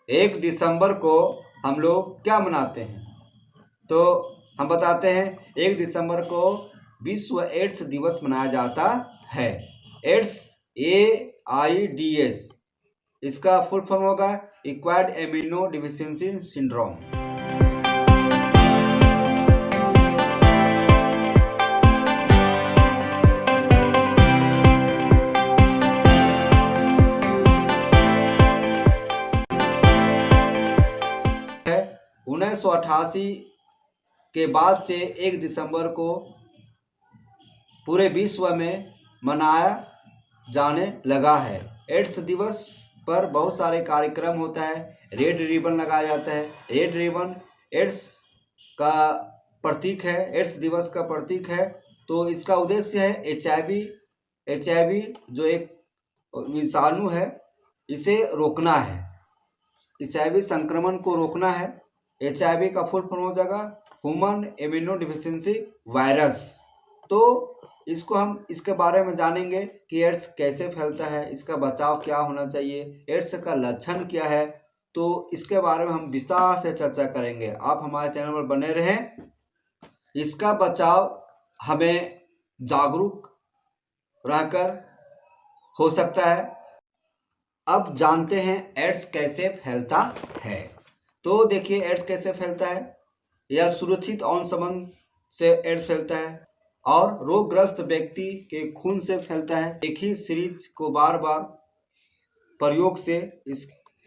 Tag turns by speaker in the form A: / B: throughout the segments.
A: 1 दिसंबर को हम लोग क्या मनाते हैं? तो हम बताते हैं 1 दिसंबर को विश्व एड्स दिवस मनाया जाता है। एड्स AIDS, इसका फुल फॉर्म होगा एक्वायर्ड एमिनो डिफिशियंसी सिंड्रोम। है 1988 के बाद से 1 दिसंबर को पूरे विश्व में मनाया जाने लगा है। एड्स दिवस पर बहुत सारे कार्यक्रम होता है। रेड रिबन लगाया जाता है। रेड रिबन एड्स का प्रतीक है, एड्स दिवस का प्रतीक है। तो इसका उद्देश्य है HIV जो एक विषाणु है, इसे रोकना है। HIV संक्रमण को रोकना है। HIV का फुल फॉर्म हो जाएगा ह्यूमन इम्यूनो डिफिशियंसी वायरस। तो इसको हम इसके बारे में जानेंगे कि एड्स कैसे फैलता है, इसका बचाव क्या होना चाहिए, एड्स का लक्षण क्या है। तो इसके बारे में हम विस्तार से चर्चा करेंगे। आप हमारे चैनल पर बने रहें। इसका बचाव हमें जागरूक रहकर हो सकता है। अब जानते हैं एड्स कैसे फैलता है। तो देखिए एड्स कैसे फैलता है। यह सुरक्षित यौन संबंध से एड्स फैलता है और रोगग्रस्त व्यक्ति के खून से फैलता है। एक ही सीरीज को बार बार प्रयोग से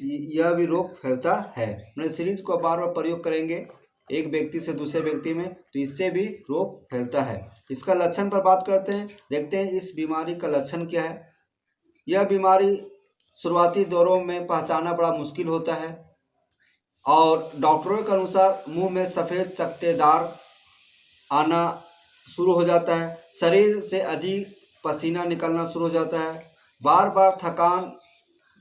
A: यह भी रोग फैलता है। मैंने सीरीज को बार बार प्रयोग करेंगे एक व्यक्ति से दूसरे व्यक्ति में, तो इससे भी रोग फैलता है। इसका लक्षण पर बात करते हैं। देखते हैं इस बीमारी का लक्षण क्या है। यह बीमारी शुरुआती दौरों में पहचानना बड़ा मुश्किल होता है और डॉक्टरों के अनुसार मुंह में सफ़ेद चकत्तेदार आना शुरू हो जाता है। शरीर से अधिक पसीना निकलना शुरू हो जाता है। बार बार थकान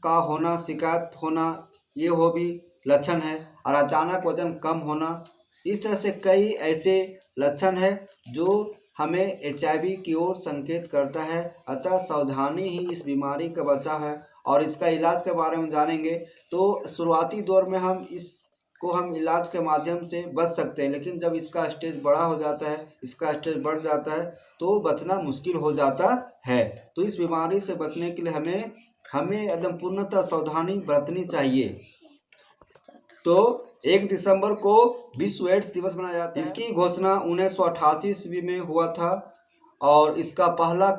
A: का होना, शिकायत होना, ये हो भी लक्षण है। और अचानक वजन कम होना, इस तरह से कई ऐसे लक्षण हैं जो हमें HIV की ओर संकेत करता है। अतः सावधानी ही इस बीमारी का बचाव है। और इसका इलाज के बारे में जानेंगे। तो शुरुआती दौर में हम इलाज के माध्यम से बच सकते हैं, लेकिन जब इसका स्टेज बड़ा हो जाता है, इसका स्टेज बढ़ जाता है, तो बचना मुश्किल हो जाता है। तो इस बीमारी से बचने के लिए हमें एकदम पूर्णतः सावधानी बरतनी चाहिए। तो 1 दिसंबर को विश्व एड्स दिवस मनाया जाता है। इसकी घोषणा 1988 ईस्वी में हुआ था और इसका पहला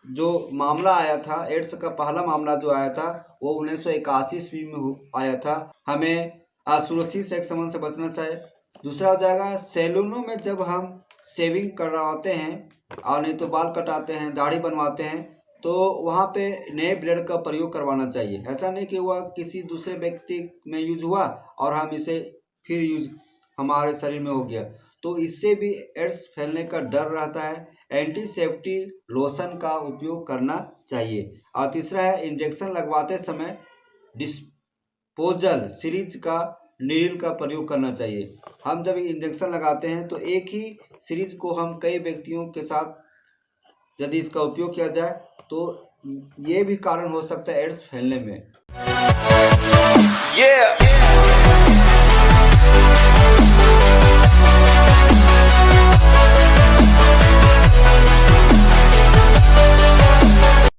A: जो मामला आया था, एड्स का पहला मामला जो आया था वो 1981 ईस्वी में आया था। हमें असुरक्षित सेक्स संबंध से बचना चाहिए। दूसरा हो जाएगा सैलूनों में जब हम शेविंग करवाते हैं और नहीं तो बाल कटाते हैं, दाढ़ी बनवाते हैं, तो वहाँ पे नए ब्लेड का प्रयोग करवाना चाहिए। ऐसा नहीं कि वह किसी दूसरे व्यक्ति में यूज हुआ और हम इसे फिर यूज हमारे शरीर में हो गया, तो इससे भी एड्स फैलने का डर रहता है। एंटीसेप्टिक लोशन का उपयोग करना चाहिए। और तीसरा है इंजेक्शन लगवाते समय डिस्पोजल सीरीज का नीडल का प्रयोग करना चाहिए। हम जब इंजेक्शन लगाते हैं तो एक ही सीरीज को हम कई व्यक्तियों के साथ यदि इसका उपयोग किया जाए तो ये भी कारण हो सकता है एड्स फैलने में।